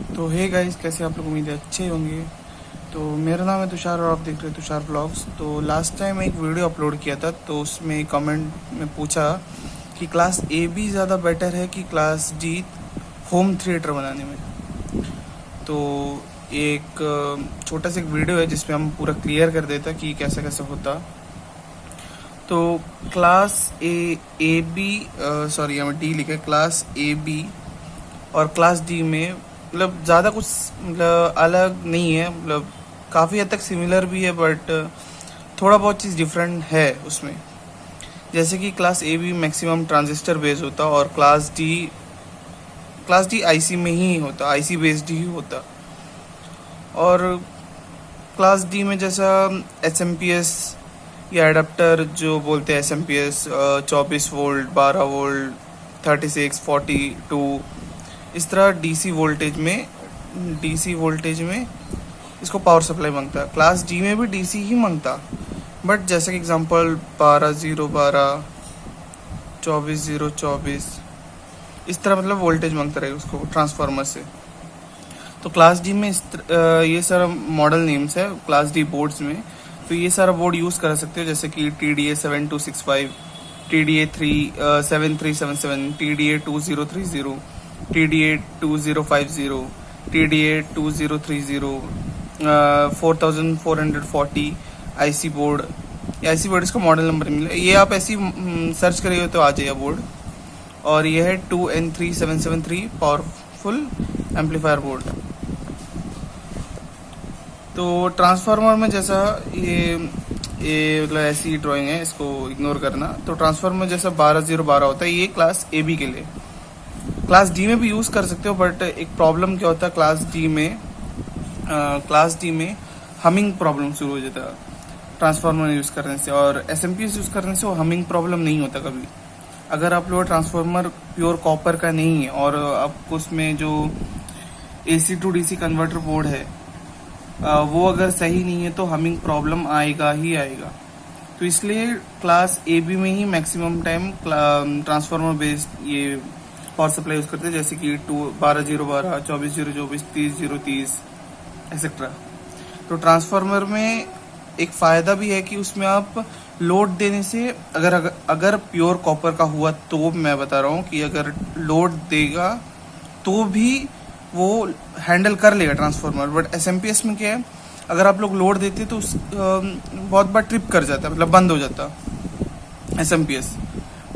तो hey guys, कैसे आप लोग? उम्मीद है अच्छे होंगे। तो मेरा नाम है तुषार और आप देख रहे हैं तुषार ब्लॉग्स। तो लास्ट टाइम एक वीडियो अपलोड किया था, तो उसमें कमेंट में पूछा कि क्लास ए बी ज़्यादा बेटर है कि क्लास डी होम थिएटर बनाने में। तो एक छोटा सा एक वीडियो है जिसमें हम पूरा क्लियर कर देता कि कैसे कैसे होता। तो क्लास ए बी सॉरी यहाँ डी लिखा है, क्लास ए बी और क्लास डी में मतलब ज़्यादा कुछ मतलब अलग नहीं है, मतलब काफ़ी हद तक सिमिलर भी है, बट थोड़ा बहुत चीज़ डिफरेंट है उसमें। जैसे कि class A B maximum transistor based होता और क्लास डी आईसी में ही होता, आईसी बेस्ड ही होता। और क्लास डी में जैसा एसएमपीएस या एडाप्टर जो बोलते हैं, एसएमपीएस 24 वोल्ट, 12 वोल्ट, 36, 42, इस तरह डीसी वोल्टेज में इसको पावर सप्लाई मांगता है। क्लास डी में भी डीसी ही मांगता, बट जैसे कि एग्जांपल 12-0-12, 24-0-24, इस तरह मतलब वोल्टेज मांगता रहेगा उसको ट्रांसफार्मर से। तो क्लास डी में ये सारा मॉडल नेम्स है क्लास डी बोर्ड्स में। तो ये सारा बोर्ड यूज़ कर सकते हो, जैसे कि TDA 7265, TDA 7377, TDA 2030, TDA 2050, TDA 2030, 4440 IC board. ये आईसी बोर्ड इसका मॉडल नंबर मिला, ये आप ऐसी सर्च करिए तो आ जाएगा बोर्ड। और ये है 2N3773 पावरफुल एम्पलीफायर बोर्ड। तो ट्रांसफार्मर में जैसा ये मतलब ऐसी ड्राइंग है, इसको इग्नोर करना। तो ट्रांसफार्मर जैसा 12-0-12 होता है, ये क्लास ए बी के लिए। क्लास डी में भी यूज़ कर सकते हो, बट एक प्रॉब्लम क्या होता है क्लास डी में हमिंग प्रॉब्लम शुरू हो जाता है ट्रांसफार्मर यूज़ करने से, और एसएमपीएस यूज़ करने से वो हमिंग प्रॉब्लम नहीं होता कभी। अगर आप लोग ट्रांसफार्मर प्योर कॉपर का नहीं है और आपको उसमें जो AC to DC converter board है वो अगर सही नहीं है तो हमिंग प्रॉब्लम आएगा ही आएगा। तो इसलिए क्लास ए बी में ही मैक्सिमम टाइम ट्रांसफार्मर बेस्ड ये पावर सप्लाई यूज करते हैं, जैसे कि 12-0-12, 24-0-24, 30-0-30 एक्सेट्रा। तो ट्रांसफार्मर में एक फायदा भी है कि उसमें आप लोड देने से अगर प्योर कॉपर का हुआ तो मैं बता रहा हूँ कि अगर लोड देगा तो भी वो हैंडल कर लेगा ट्रांसफार्मर। बट एसएमपीएस में क्या है, अगर आप लोग लोड देते तो बहुत बार ट्रिप कर जाता है, मतलब बंद हो जाता एसएमपीएस।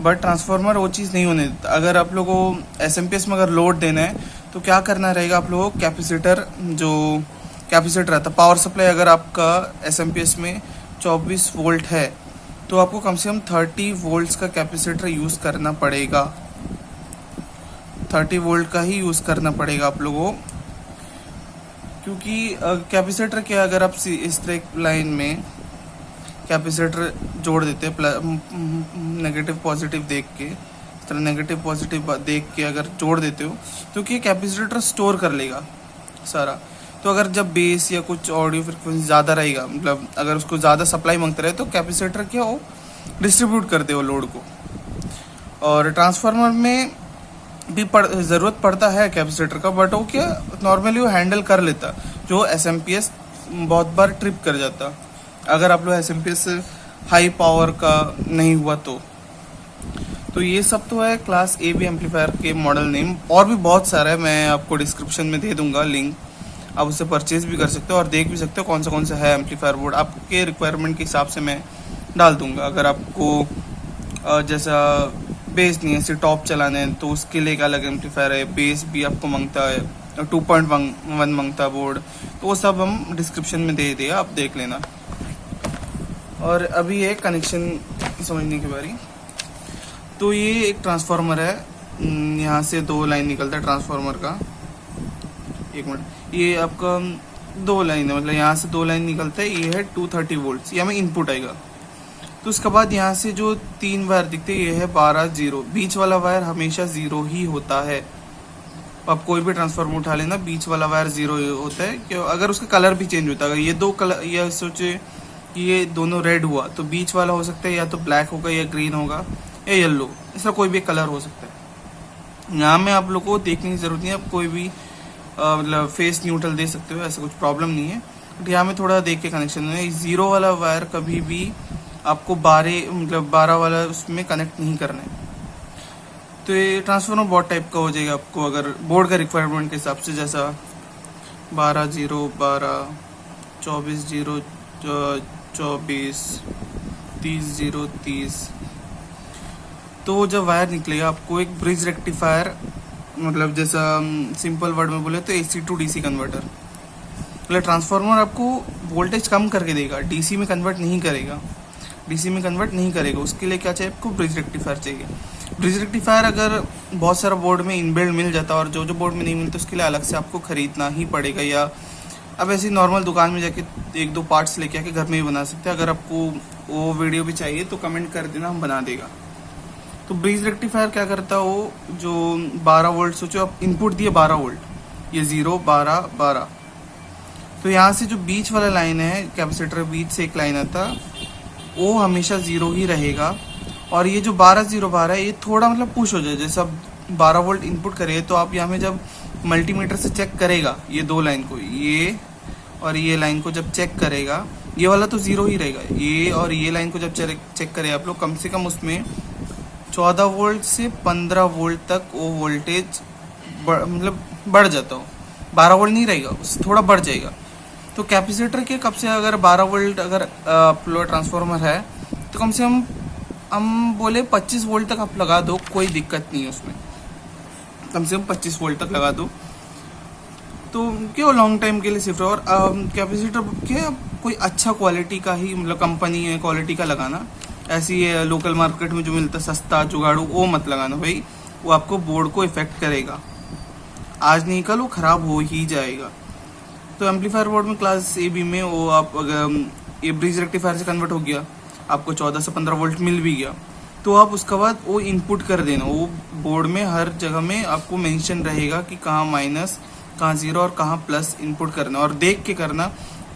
बट ट्रांसफार्मर वो चीज़ नहीं होने देता। अगर आप लोगों को एसएमपीएस में अगर लोड देना है तो क्या करना रहेगा, आप लोगों को कैपेसिटर रहता पावर सप्लाई, अगर आपका एसएमपीएस में 24 वोल्ट है तो आपको कम से कम 30 वोल्ट्स का कैपेसिटर यूज़ करना पड़ेगा। 30 वोल्ट का ही यूज़ करना पड़ेगा आप लोगों, क्योंकि कैपेसिटर क्या, अगर आप इस तरह एक लाइन में कैपेसिटर जोड़ देते हैं नेगेटिव पॉजिटिव देख के, इस तरह नेगेटिव पॉजिटिव देख के अगर जोड़ देते हो तो क्या कैपेसिटर स्टोर कर लेगा सारा। तो अगर जब बेस या कुछ ऑडियो फ्रिक्वेंसी ज़्यादा रहेगा, मतलब अगर उसको ज़्यादा सप्लाई मांगता रहे तो कैपेसिटर क्या हो डिस्ट्रीब्यूट कर दे वो लोड को। और ट्रांसफार्मर में भी ज़रूरत पड़ता है कैपेसिटर का, बट वो क्या नॉर्मली वो हैंडल कर लेता, जो एसएमपीएस बहुत बार ट्रिप कर जाता अगर आप लोग एसएमपीएस हाई पावर का नहीं हुआ तो ये सब तो है क्लास ए बी एम्पलीफायर के मॉडल नेम। और भी बहुत सारा है, मैं आपको डिस्क्रिप्शन में दे दूंगा लिंक, आप उससे परचेज भी कर सकते हो और देख भी सकते हो कौन सा है एम्पलीफायर बोर्ड। आपके रिक्वायरमेंट के हिसाब से मैं डाल दूंगा। अगर आपको जैसा बेस नहीं है, सिर्फ टॉप चलाने हैं तो उसके लिए एक अलग एम्पलीफायर है, बेस भी आपको मांगता है, 2.1 मांगता है बोर्ड, तो वो सब हम डिस्क्रिप्शन में दे दिया, आप देख लेना। और अभी है कनेक्शन समझने की बारी। तो ये एक ट्रांसफार्मर है, यहाँ से 2 लाइन निकलता है ट्रांसफार्मर का। एक मिनट, ये आपका 2 लाइन है, मतलब यहाँ से 2 लाइन निकलता है। ये है 230 वोल्ट, ये हमें इनपुट आएगा। तो उसके बाद यहाँ से जो 3 वायर दिखते हैं, ये है 12-0। बीच वाला वायर हमेशा 0 ही होता है। आप कोई भी ट्रांसफार्मर उठा लेना, बीच वाला वायर 0 होता है। क्यों? अगर उसका कलर भी चेंज होता है, अगर ये 2 कलर, ये सोचे कि ये दोनों रेड हुआ तो बीच वाला हो सकता है या तो ब्लैक होगा या ग्रीन होगा या येलो, इसका कोई भी कलर हो सकता है। यहाँ में आप लोग को देखने की जरूरत नहीं है, आप कोई भी मतलब फेस न्यूट्रल दे सकते हो, ऐसा कुछ प्रॉब्लम नहीं है। बट यहाँ में थोड़ा देख के कनेक्शन है। 0 वाला वायर कभी भी आपको 12 वाला उसमें कनेक्ट नहीं करना है। तो ये ट्रांसफार्मर बोर्ड टाइप का हो जाएगा आपको, अगर बोर्ड का रिक्वायरमेंट के हिसाब से, जैसा 12-0-12, 24-0 24, 30-0 30। तो जब वायर निकलेगा आपको एक ब्रिज रेक्टिफायर, मतलब जैसा सिंपल वर्ड में बोले तो AC टू DC कन्वर्टर, मतलब ट्रांसफार्मर आपको वोल्टेज कम करके देगा, DC में कन्वर्ट नहीं करेगा, DC में कन्वर्ट नहीं करेगा। उसके लिए क्या चाहिए आपको? ब्रिज रेक्टिफायर चाहिए। ब्रिज रेक्टिफायर अगर बहुत सारा बोर्ड में इनबिल्ड मिल जाता है और जो बोर्ड में नहीं मिलता उसके लिए अलग से आपको खरीदना ही पड़ेगा, या अब ऐसी नॉर्मल दुकान में जाके 1-2 पार्ट्स लेके आके घर में ही बना सकते हैं। अगर आपको वो वीडियो भी चाहिए तो कमेंट कर देना, हम बना देगा। तो ब्रिज रेक्टिफायर क्या करता है, वो जो 12 वोल्ट, सोचो आप इनपुट दिए 12 वोल्ट, ये 0-12-12, तो यहाँ से जो बीच वाला लाइन है कैपेसिटर बीच से एक लाइन आता, वो हमेशा 0 ही रहेगा। और ये जो 12-0-12 है ये थोड़ा मतलब पुश हो जाए, जैसे अब 12 वोल्ट इनपुट करिए तो आप यहाँ में जब मल्टीमीटर से चेक करेगा ये 2 लाइन को, ये और ये लाइन को जब चेक करेगा, ये वाला तो 0 ही रहेगा। ये और ये लाइन को जब चेक करें आप लोग, कम से कम उसमें 14 वोल्ट से 15 वोल्ट तक वो वोल्टेज मतलब बढ़ जाता हो, 12 वोल्ट नहीं रहेगा, उससे थोड़ा बढ़ जाएगा। तो कैपेसिटर के कब से अगर 12 वोल्ट अगर फ्लो ट्रांसफार्मर है तो कम से कम हम बोले 25 वोल्ट तक आप लगा दो, कोई दिक्कत नहीं है उसमें, कम से कम 25 वोल्ट तक लगा दो तो क्यों लॉन्ग टाइम के लिए सिर्फ। और कैपेसिटर के कोई अच्छा क्वालिटी का ही, मतलब कंपनी है क्वालिटी का लगाना, ऐसी है लोकल मार्केट में जो मिलता है सस्ता जुगाड़ू, वो मत लगाना भाई, वो आपको बोर्ड को इफेक्ट करेगा, आज नहीं कल वो खराब हो ही जाएगा। तो एम्पलीफायर बोर्ड में क्लास AB में वो आप अगर ये ब्रिज रेक्टिफायर से कन्वर्ट हो गया, आपको 14 से 15 वोल्ट मिल भी गया, तो आप उसके बाद वो इनपुट कर देना। वो बोर्ड में हर जगह में आपको मेंशन रहेगा कि कहाँ माइनस, कहाँ 0 और कहाँ प्लस इनपुट करना, और देख के करना,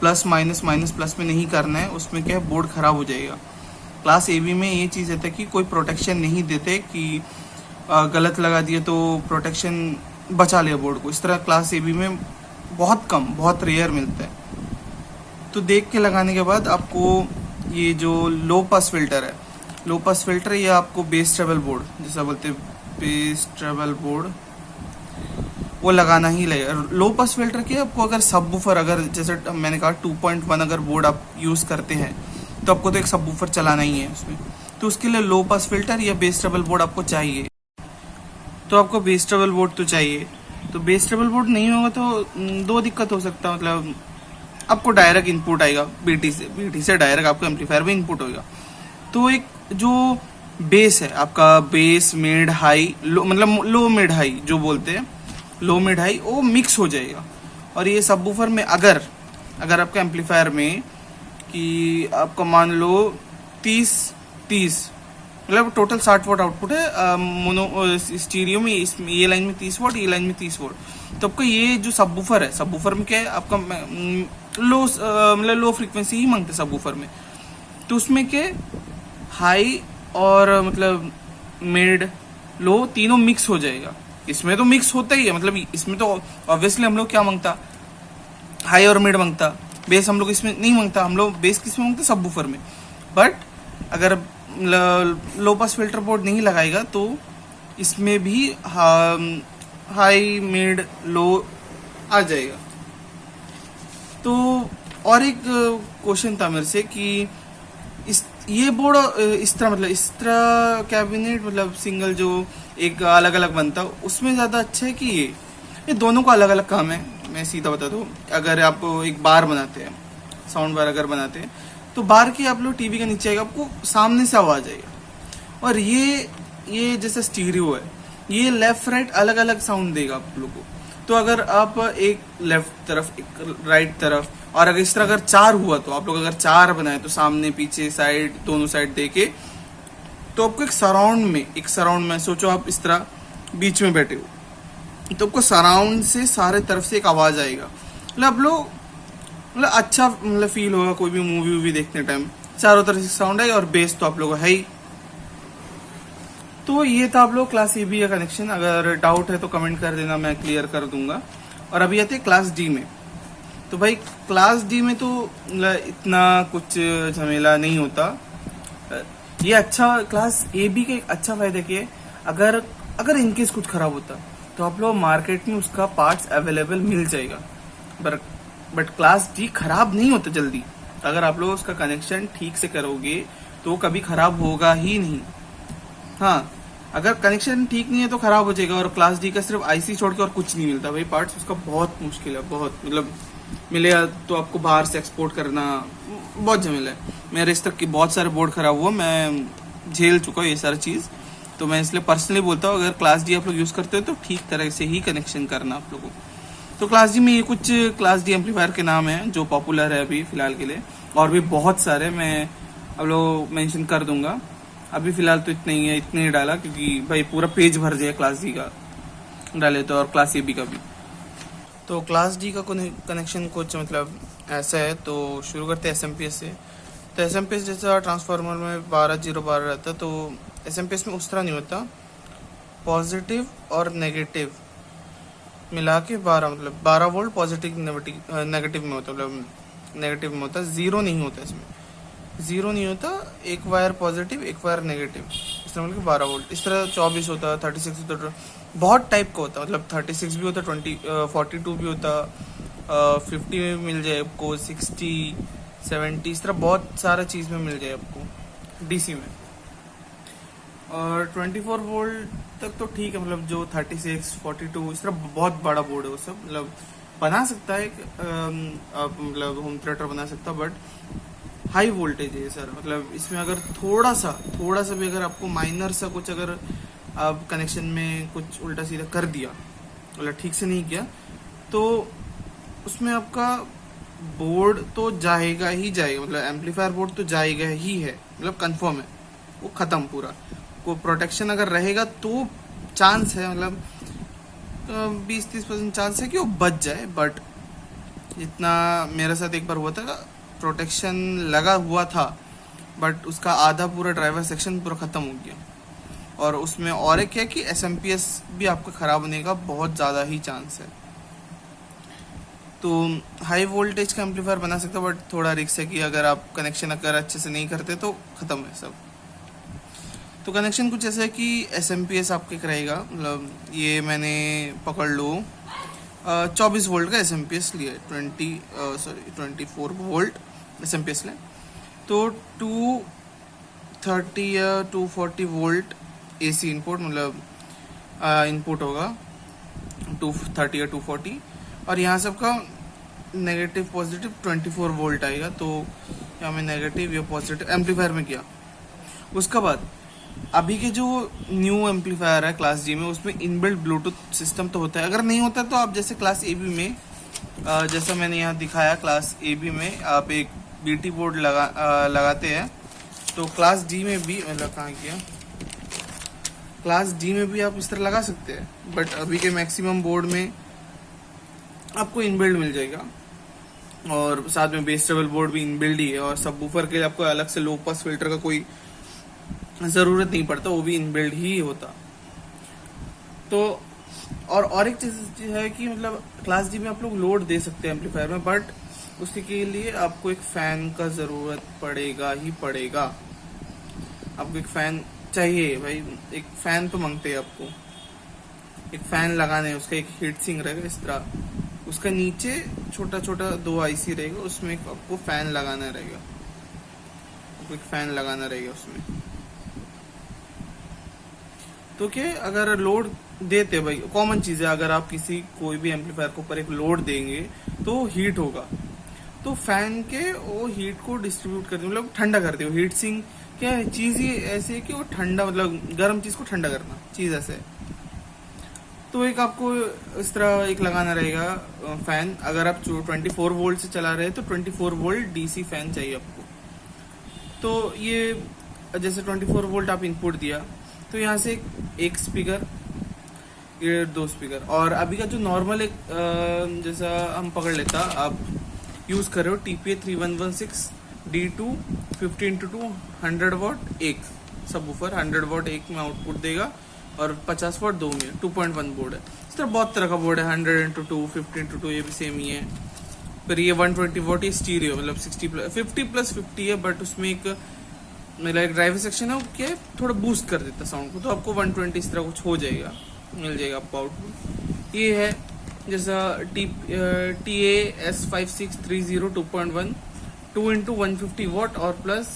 प्लस माइनस प्लस में नहीं करना है, उसमें क्या है बोर्ड खराब हो जाएगा। क्लास AB में ये चीज़ रहता है कि कोई प्रोटेक्शन नहीं देते कि गलत लगा दिए तो प्रोटेक्शन बचा लिया बोर्ड को, इस तरह क्लास AB में बहुत कम, बहुत रेयर मिलता है। तो देख के लगाने के बाद आपको ये जो लो पास फिल्टर है, लो पास फिल्टर, ये आपको बेस ट्रेवल बोर्ड जैसा बोलते हैं, बेस ट्रेवल बोर्ड, वो लगाना ही लगेगा। लो पास फिल्टर के आपको अगर सबवूफर, अगर जैसे मैंने कहा 2.1 अगर बोर्ड आप यूज़ करते हैं तो आपको तो एक सबवूफर चलाना ही है उसमें, तो उसके लिए लो पास फिल्टर या बेस ट्रेवल बोर्ड आपको चाहिए। तो आपको बेस ट्रेवल बोर्ड तो चाहिए, तो बेस ट्रेवल बोर्ड नहीं होगा तो 2 दिक्कत हो सकता है, मतलब आपको डायरेक्ट इनपुट आएगा BT से डायरेक्ट आपको एम्पलीफायर में इनपुट होगा। तो एक जो बेस है आपका, बेस मिड हाई लो, मतलब लो मिड हाई जो बोलते हैं, लो मिड हाई, वो मिक्स हो जाएगा। और ये सबवूफर में अगर आपका एम्पलीफायर में कि आपका मान लो 30 मतलब टोटल 60 वोट आउटपुट है मोनो स्टीरियो में, इसमें ये लाइन में 30 वोट, ये लाइन में 30 वोट, तो आपका ये जो सबवूफर है, सबवूफर में क्या है आपका लो मतलब लो फ्रीक्वेंसी ही मांगते सबवूफर में, तो उसमें क्या हाई और मतलब मिड लो तीनों मिक्स हो जाएगा। इसमें तो मिक्स होता ही है, मतलब इसमें तो ऑब्वियसली हम लोग क्या मांगता, हाई और मिड मांगता, बेस हम लोग इसमें नहीं मांगता, हम लोग बेस किसमें मांगते, सबवूफर में। बट अगर लो पास फिल्टर बोर्ड नहीं लगाएगा तो इसमें भी हाई मिड लो आ जाएगा। तो और एक क्वेश्चन था मेरे से कि ये बोर्ड इस तरह कैबिनेट, मतलब सिंगल जो एक अलग अलग बनता है, उसमें ज़्यादा अच्छा है कि ये दोनों का अलग अलग काम है। मैं सीधा बता दूँ, अगर आप एक बार बनाते हैं, साउंड बार अगर बनाते हैं, तो बार की आप लोग टीवी के नीचे आएगा, आपको सामने से आवाज आएगा। और ये जैसे स्टीरियो है, ये लेफ्ट राइट अलग अलग साउंड देगा आप लोग को। तो अगर आप एक लेफ्ट तरफ एक राइट तरफ, और अगर इस तरह अगर 4 हुआ, तो आप लोग अगर 4 बनाए तो सामने पीछे साइड दोनों साइड देके, तो आपको एक सराउंड में सोचो आप इस तरह बीच में बैठे हो, तो आपको सराउंड से सारे तरफ से एक आवाज आएगा। मतलब आप लोग मतलब अच्छा मतलब फील होगा कोई भी मूवी देखने टाइम, चारों तरफ से साउंड आएगा, और बेस तो आप लोग है ही। तो ये था आप लोग क्लास AB का कनेक्शन। अगर डाउट है तो कमेंट कर देना, मैं क्लियर कर दूंगा। और अभी आते हैं क्लास डी में। तो भाई क्लास डी में तो इतना कुछ झमेला नहीं होता। ये अच्छा, क्लास ए बी का एक अच्छा फायदा क्या है, अगर अगर इनकेस कुछ खराब होता तो आप लोग मार्केट में उसका पार्ट्स अवेलेबल मिल जाएगा। बट क्लास डी खराब नहीं होता जल्दी। अगर आप लोग उसका कनेक्शन ठीक से करोगे तो कभी खराब होगा ही नहीं। हाँ, अगर कनेक्शन ठीक नहीं है तो खराब हो जाएगा। और क्लास डी का सिर्फ आईसी छोड़ के और कुछ नहीं मिलता भाई, पार्ट्स उसका बहुत मुश्किल है, बहुत मतलब मिलेगा तो आपको बाहर से एक्सपोर्ट करना, बहुत झमेला है। मेरे इस तक के बहुत सारे बोर्ड खराब हुआ, मैं झेल चुका हूँ ये सारी चीज़। तो मैं इसलिए पर्सनली बोलता हूँ, अगर क्लास डी आप लोग यूज़ करते हो तो ठीक तरह से ही कनेक्शन करना आप लोगों को। तो क्लास डी में ये कुछ क्लास डी एम्पलीफायर के नाम हैं जो पॉपुलर है अभी फिलहाल के लिए, और भी बहुत सारे मैं आप लोग मेंशन कर दूंगा। अभी फिलहाल तो इतने ही है, इतने ही डाला क्योंकि भाई पूरा पेज भर जाए क्लास डी का डाले तो, और क्लास ए बी का भी। तो क्लास डी का कनेक्शन कुछ मतलब ऐसा है। तो शुरू करते हैं एसएमपीएस से। तो एसएमपीएस जैसा ट्रांसफार्मर में 12-0-12 रहता है, तो एसएमपीएस में उस तरह नहीं होता। पॉजिटिव और नेगेटिव मिला के 12, मतलब 12 वोल्ट पॉजिटिव नेगेटिव में होता, मतलब नेगेटिव में होता, जीरो नहीं होता इसमें, जीरो नहीं होता। एक वायर पॉजिटिव एक वायर नेगेटिव, इस तरह मतलब 12 वोल्ट। इस तरह 24 होता, 36 होता, बहुत टाइप का होता, मतलब 36 भी होता, 42 भी होता, 50 में मिल जाए आपको, 60, 70, इस तरह बहुत सारा चीज़ में मिल जाए आपको डीसी में। और 24 वोल्ट तक तो ठीक है, मतलब जो 36, 42 इस तरह बहुत बड़ा बोर्ड है वो सब, मतलब बना सकता है आप, मतलब होम थिएटर बना सकता, बट हाई वोल्टेज है सर। मतलब इसमें अगर थोड़ा सा भी अगर आपको माइनर सा कुछ, अगर आप कनेक्शन में कुछ उल्टा सीधा कर दिया, मतलब ठीक से नहीं किया, तो उसमें आपका बोर्ड तो जाएगा ही जाएगा, मतलब एम्पलीफायर बोर्ड तो जाएगा ही है, मतलब कंफर्म है, वो खत्म पूरा। को प्रोटेक्शन अगर रहेगा तो चांस है, मतलब 20-30% चांस है कि वो बच जाए। बट जितना मेरे साथ एक बार हुआ था, प्रोटेक्शन लगा हुआ था बट उसका आधा पूरा ड्राइवर सेक्शन पूरा खत्म हो गया। और उसमें और एक है कि एसएमपीएस भी आपका खराब होने का बहुत ज़्यादा ही चांस है। तो हाई वोल्टेज का एम्पलीफायर बना सकते हो, बट थोड़ा रिस्क है कि अगर आप कनेक्शन अगर अच्छे से नहीं करते तो ख़त्म है सब। तो कनेक्शन कुछ ऐसा है कि एसएमपीएस आपका एक रहेगा, मतलब ये मैंने पकड़ लो 24 वोल्ट का एसएमपीएस लिया, 24 वोल्ट एसएमपीएस लें, तो 230 या 240 वोल्ट एसी इनपुट, मतलब इनपुट होगा 230 या 240, और यहाँ सबका नेगेटिव पॉजिटिव 24 वोल्ट आएगा। तो यहाँ मैं नेगेटिव या पॉजिटिव एम्पलीफायर में किया। उसके बाद अभी के जो न्यू एम्पलीफायर है क्लास जी में, उसमें इनबिल्ट ब्लूटूथ सिस्टम तो होता है। अगर नहीं होता तो आप जैसे क्लास ए बी में, जैसा मैंने यहाँ दिखाया, क्लास ए बी में आप एक बीटी बोर्ड लगाते हैं, तो क्लास डी में भी, मतलब कहाँ किया, क्लास डी में भी आप इस तरह लगा सकते हैं। बट अभी के मैक्सिमम बोर्ड में आपको इनबिल्ट मिल जाएगा, और साथ में बेस ट्रेबल बोर्ड भी इनबिल्ट ही है, और सबवूफर के लिए आपको अलग से लो पास फिल्टर का कोई ज़रूरत नहीं पड़ता, वो भी इनबिल्ट ही होता। तो और एक चीज़ है कि मतलब क्लास डी में आप लोग लोड दे सकते हैं एम्पलीफायर में, बट उसके के लिए आपको एक फ़ैन का ज़रूरत पड़ेगा ही पड़ेगा। आपको एक फ़ैन चाहिए भाई, एक फ़ैन तो मांगते हैं आपको। एक फ़ैन लगाना है, उसका एक हीट सिंक रहेगा इस तरह, उसका नीचे छोटा छोटा 2 आईसी रहेगा, उसमें आपको फ़ैन लगाना रहेगा, आपको एक फ़ैन लगाना रहेगा उसमें। तो क्या, अगर लोड देते भाई, कॉमन चीज़ है, अगर आप किसी कोई भी एम्पलीफायर के ऊपर एक लोड देंगे तो हीट होगा, तो फैन के वो हीट को डिस्ट्रीब्यूट करते, मतलब ठंडा करते हो। हीट सिंक क्या है, चीज़ ही ऐसी है कि वो ठंडा, मतलब गर्म चीज़ को ठंडा करना, चीज़ ऐसे है। तो एक आपको इस तरह एक लगाना रहेगा फैन। अगर आप 24 वोल्ट से चला रहे हैं तो 24 वोल्ट डीसी फैन चाहिए आपको। तो ये जैसे 24 वोल्ट आप इनपुट दिया, तो यहाँ से एक स्पीकर, ये 2 स्पीकर, और अभी का जो नॉर्मल एक जैसा हम पकड़ लेता, आप यूज़ कर रहे हो TPA 3116 D2 15x2 100 वाट, एक सबवूफर 100 वाट एक में आउटपुट देगा, और 50 वॉट 2 में 2.1 बोर्ड है। इस तरह बहुत तरह का बोर्ड है, 100x2, 50x2, ये भी सेम ही है। फिर ये 120 वॉट, ये स्टीरियो, मतलब 50+50 है, बट उसमें एक मेरा एक ड्राइवर सेक्शन है, वो क्या है थोड़ा बूस्ट कर देता साउंड को, तो आपको 120 इस तरह कुछ हो जाएगा, मिल जाएगा आपको आउटपुट। ये है जैसा TA-S5630 2.1 2x150 वॉट और प्लस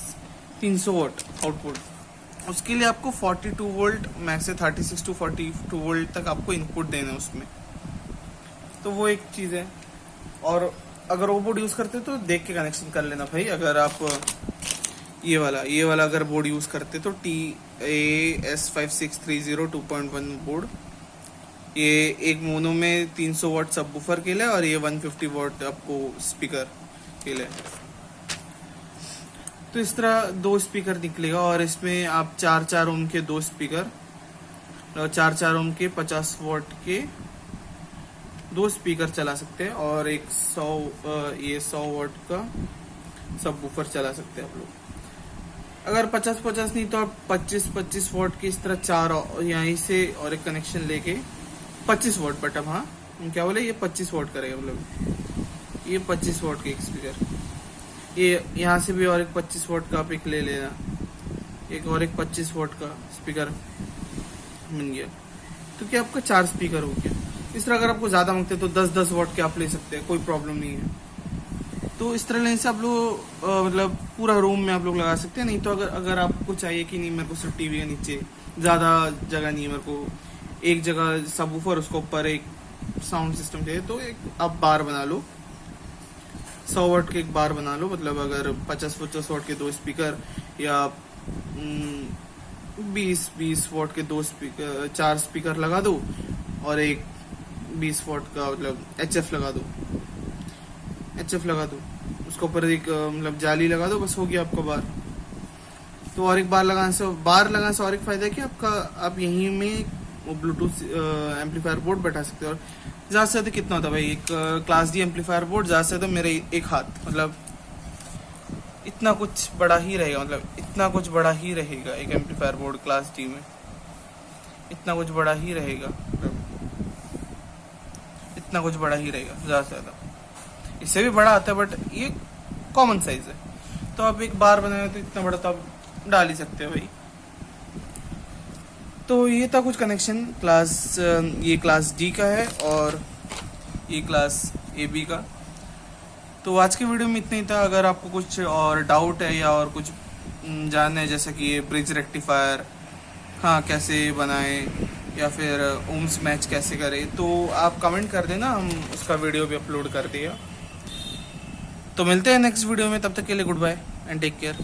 300 वॉट आउटपुट। उसके लिए आपको 42 वोल्ट मैक्स से 36 to 42 वोल्ट तक आपको इनपुट देना है उसमें, तो वो एक चीज़ है। और अगर वो बोर्ड यूज़ करते तो देख के कनेक्शन कर लेना भाई। अगर आप ये वाला अगर बोर्ड यूज़ करते तो TA-S5630 2.1 बोर्ड, ये एक मोनो में 300 वॉट सबवूफर के लिए और ये 150 वॉट आपको स्पीकर के लिए। तो इस तरह 2 स्पीकर निकलेगा और इसमें आप 4 ओम के 2 स्पीकर और 4 ओम के 50 वॉट के 2 स्पीकर चला सकते हैं और एक 100 वॉट का सबवूफर चला सकते हैं आप लोग। अगर 50 नहीं तो आप 25 वॉट के इस तरह 4 यहीं से और एक कनेक्शन लेके 25 वॉट, बट अब हाँ क्या बोले, ये 25 वॉट करेगा, मतलब ये 25 वॉट के एक स्पीकर, ये यहाँ से भी और एक 25 वॉट का आप एक ले लेना, एक और एक 25 वॉट का स्पीकर मिल गया, तो क्या आपका 4 स्पीकर हो गया। इस तरह अगर आपको ज़्यादा मांगते तो 10 वॉट के आप ले सकते हैं, कोई प्रॉब्लम नहीं है। तो इस तरह लेने से आप लोग मतलब पूरा रूम में आप लोग लगा सकते हैं। नहीं तो अगर आपको चाहिए कि नहीं मेरे को सिर्फ टीवी के नीचे, ज़्यादा जगह नहीं है मेरे को, एक जगह सबवूफर उसके ऊपर एक साउंड सिस्टम चाहिए, तो एक आप बार बना लो, 100 वॉट के एक बार बना लो। मतलब अगर 50 वॉट के 2 स्पीकर या 20 वॉट के 4 स्पीकर लगा दो और एक 20 वॉट का मतलब HF लगा दो, उसके ऊपर एक मतलब जाली लगा दो, बस हो गया आपका बार। तो और एक बार लगाने से और एक फायदा है कि आप यहीं में ब्लूटूथ एम्पलीफायर बोर्ड बैठा सकते हो। और ज़्यादा से ज़्यादा कितना होता है भाई, एक क्लास D एम्पलीफायर बोर्ड ज़्यादा से ज़्यादा मेरे एक हाथ, मतलब इतना कुछ बड़ा ही रहेगा, मतलब इतना कुछ बड़ा ही रहेगा एक एम्पलीफायर बोर्ड क्लास D में, इतना कुछ बड़ा ही रहेगा, इतना कुछ बड़ा ही रहेगा ज़्यादा से ज़्यादा। इससे भी बड़ा आता है बट ये कॉमन साइज है। तो आप एक बार बनाए तो इतना बड़ा तो आप डाल ही सकते हो भाई। तो ये था कुछ कनेक्शन ये क्लास D का है और ये क्लास AB का। तो आज के वीडियो में इतना ही था। अगर आपको कुछ और डाउट है या और कुछ जानना है, जैसे कि ये ब्रिज रेक्टिफायर हाँ कैसे बनाएं या फिर ओम्स मैच कैसे करें, तो आप कमेंट कर देना, हम उसका वीडियो भी अपलोड कर दिया। तो मिलते हैं नेक्स्ट वीडियो में, तब तक के लिए goodbye and take care.